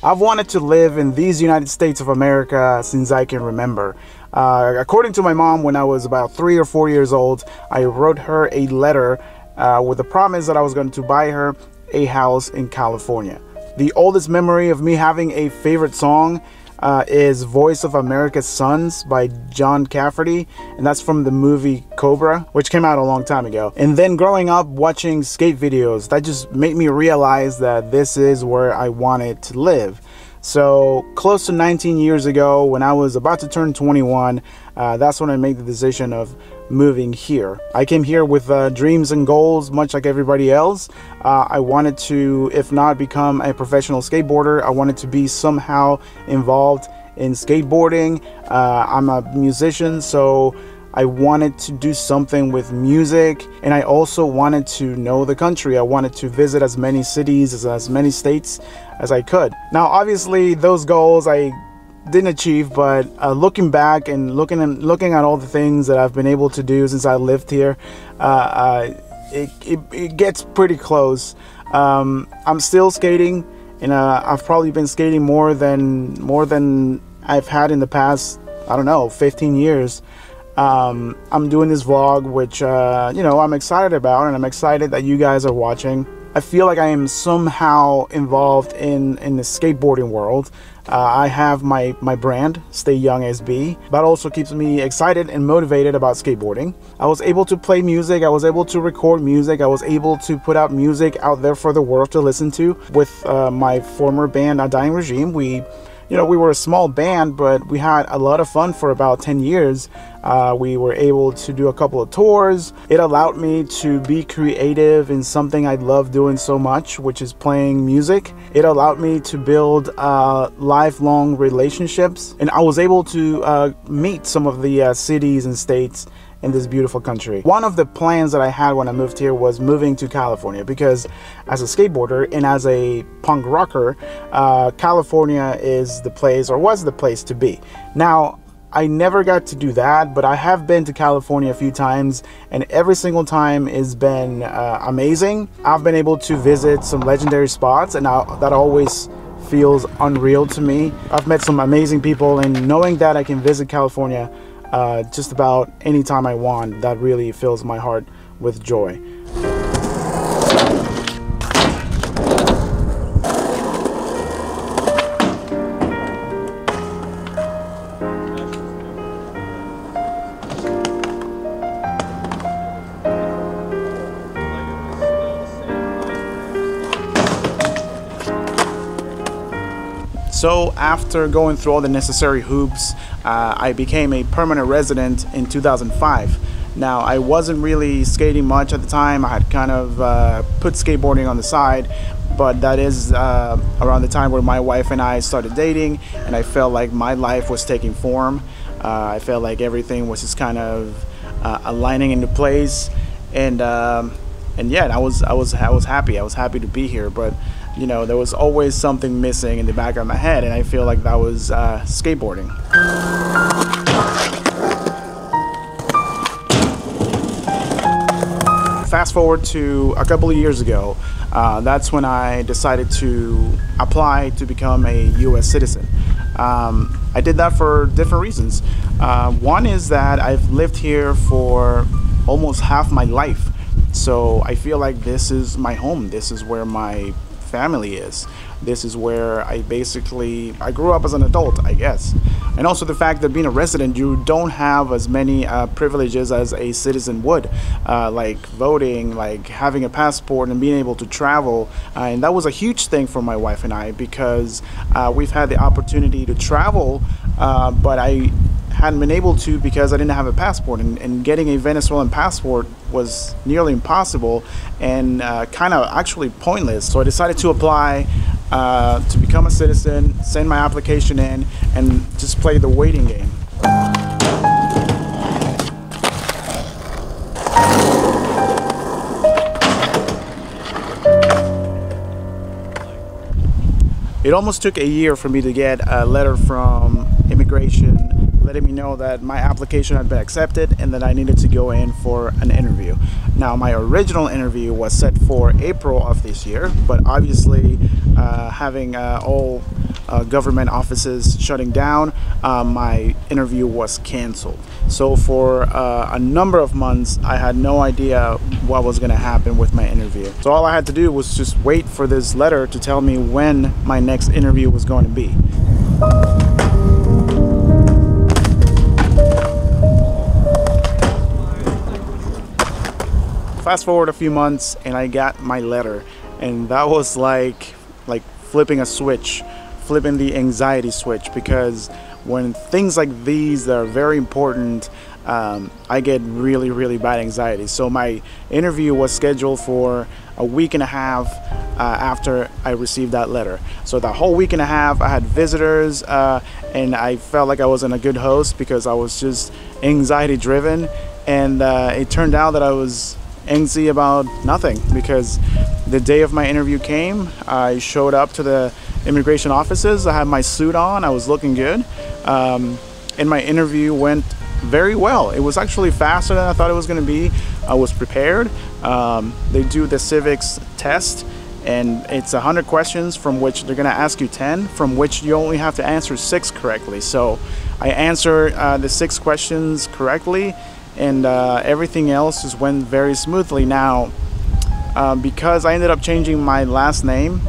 I've wanted to live in these United States of America since I can remember. According to my mom, when I was about 3 or 4 years old, I wrote her a letter with the promise that I was going to buy her a house in California. The oldest memory of me having a favorite song is Voice of America's Sons by John Cafferty, and that's from the movie Cobra, which came out a long time ago. And then growing up watching skate videos, that just made me realize that this is where I wanted to live. So close to 19 years ago, when I was about to turn 21, that's when I made the decision of moving here. I came here with dreams and goals, much like everybody else. I wanted to, if not become a professional skateboarder, I wanted to be somehow involved in skateboarding. I'm a musician, so I wanted to do something with music, and I also wanted to know the country. I wanted to visit as many cities, as many states as I could. Now, obviously, those goals I didn't achieve, but looking back and looking at all the things that I've been able to do since I lived here, it gets pretty close. I'm still skating, and I've probably been skating more than I've had in the past, I don't know, 15 years. I'm doing this vlog, which you know, I'm excited about, and I'm excited that you guys are watching. I feel like I am somehow involved in the skateboarding world. I have my brand, Stay Young SB. That also keeps me excited and motivated about skateboarding. I was able to play music, I was able to record music, I was able to put out music out there for the world to listen to. With my former band, A Dying Regime, we were a small band, but we had a lot of fun for about 10 years. We were able to do a couple of tours. It allowed me to be creative in something I love doing so much, which is playing music. It allowed me to build lifelong relationships, and I was able to meet some of the cities and states in this beautiful country. One of the plans that I had when I moved here was moving to California, because as a skateboarder and as a punk rocker, California is the place, or was the place, to be. Now, I never got to do that, but I have been to California a few times, and every single time has been amazing. I've been able to visit some legendary spots, and that always feels unreal to me. I've met some amazing people, and knowing that I can visit California just about any time I want, that really fills my heart with joy. So after going through all the necessary hoops, I became a permanent resident in 2005. Now, I wasn't really skating much at the time. I had kind of put skateboarding on the side, but that is around the time where my wife and I started dating, and I felt like my life was taking form. I felt like everything was just kind of aligning into place, and yeah, I was happy. I was happy to be here, but you know, there was always something missing in the back of my head, and I feel like that was skateboarding. Fast forward to a couple of years ago, that's when I decided to apply to become a US citizen. I did that for different reasons. One is that I've lived here for almost half my life, so I feel like this is my home. This is where my family is. This is where I grew up as an adult, I guess. And also the fact that being a resident, you don't have as many privileges as a citizen would, like voting, like having a passport and being able to travel. And that was a huge thing for my wife and I, because we've had the opportunity to travel, but I hadn't been able to because I didn't have a passport, and getting a Venezuelan passport was nearly impossible and kind of actually pointless. So I decided to apply to become a citizen, send my application in, and just play the waiting game. It almost took a year for me to get a letter from immigration letting me know that my application had been accepted and that I needed to go in for an interview. Now, my original interview was set for April of this year, but obviously having all government offices shutting down, my interview was canceled. So for a number of months, I had no idea what was going to happen with my interview. So all I had to do was just wait for this letter to tell me when my next interview was going to be. Fast forward a few months and I got my letter, and that was like flipping a switch, flipping the anxiety switch, because when things like these that are very important, I get really bad anxiety. So my interview was scheduled for a week and a half after I received that letter. So the whole week and a half I had visitors, and I felt like I wasn't a good host because I was just anxiety driven, and it turned out that I was antsy about nothing, because the day of my interview came, I showed up to the immigration offices. I had my suit on, I was looking good, and my interview went very well. It was actually faster than I thought it was going to be. I was prepared. They do the civics test, and it's 100 questions from which they're going to ask you 10, from which you only have to answer 6 correctly. So I answered the 6 questions correctly, and everything else just went very smoothly. Now, because I ended up changing my last name,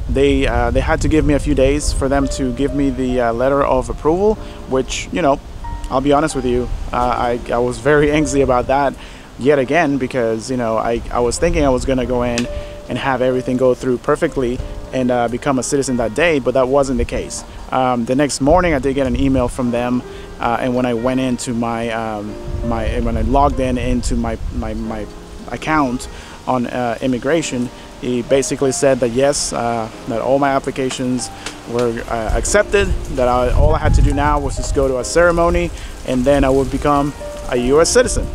they had to give me a few days for them to give me the letter of approval, which, you know, I'll be honest with you, I was very angsty about that yet again, because, you know, I was thinking I was gonna go in and have everything go through perfectly and become a citizen that day, but that wasn't the case. The next morning I did get an email from them, and when I went into when I logged into my account on immigration, he basically said that yes, that all my applications were accepted, that all I had to do now was just go to a ceremony, and then I would become a U.S. citizen.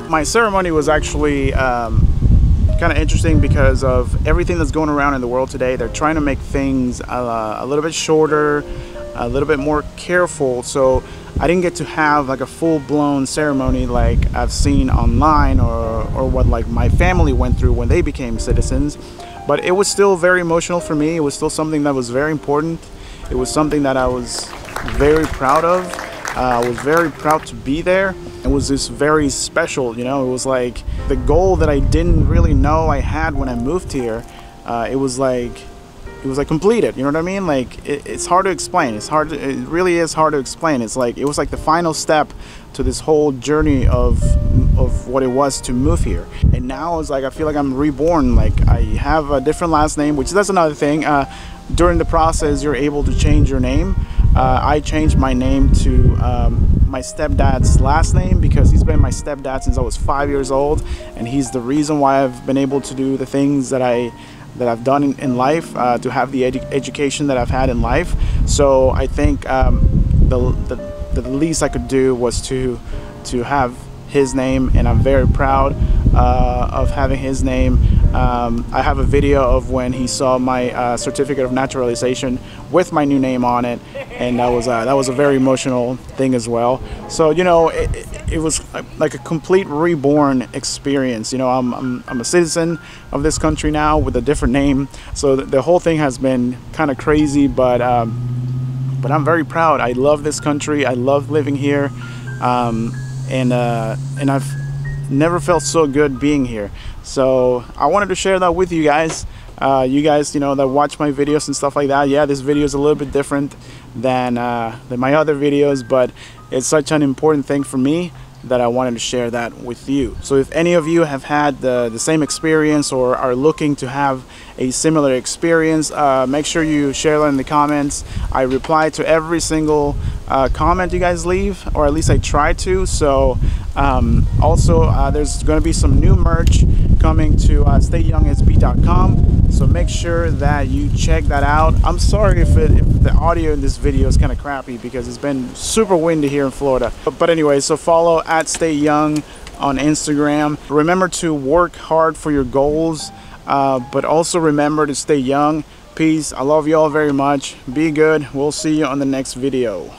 My ceremony was actually kind of interesting because of everything that's going around in the world today. They're trying to make things a little bit shorter, a little bit more careful. So I didn't get to have like a full-blown ceremony like I've seen online, or what like my family went through when they became citizens. But it was still very emotional for me. It was still something that was very important. It was something that I was very proud of. I was very proud to be there. It was just very special, you know. It was like the goal that I didn't really know I had when I moved here. It was like completed. You know what I mean? Like it's hard to explain. It really is hard to explain. It's like it was like the final step to this whole journey of what it was to move here. And now it's like I feel like I'm reborn. Like I have a different last name, which that's another thing. During the process, you're able to change your name. I changed my name to my stepdad's last name because he's been my stepdad since I was 5 years old, and he's the reason why I've been able to do the things that I've done in life, to have the education that I've had in life. So I think the least I could do was to have his name, and I'm very proud of having his name. I have a video of when he saw my certificate of naturalization with my new name on it, and that was a very emotional thing as well. So, you know, it was like a complete reborn experience. You know, I'm a citizen of this country now with a different name, so the whole thing has been kind of crazy, but I'm very proud. I love this country. I love living here, and I've never felt so good being here. So I wanted to share that with you guys. You know, that watch my videos and stuff like that. Yeah, this video is a little bit different than my other videos, but it's such an important thing for me that I wanted to share that with you. So if any of you have had the same experience or are looking to have a similar experience, make sure you share that in the comments. I reply to every single comment you guys leave, or at least I try to. So also there's going to be some new merch coming to stayyoungsb.com, so make sure that you check that out. I'm sorry if the audio in this video is kind of crappy because it's been super windy here in Florida, but anyway, so follow at Stay Young on Instagram. Remember to work hard for your goals, but also remember to stay young, Peace. I love you all very much. Be good. We'll see you on the next video.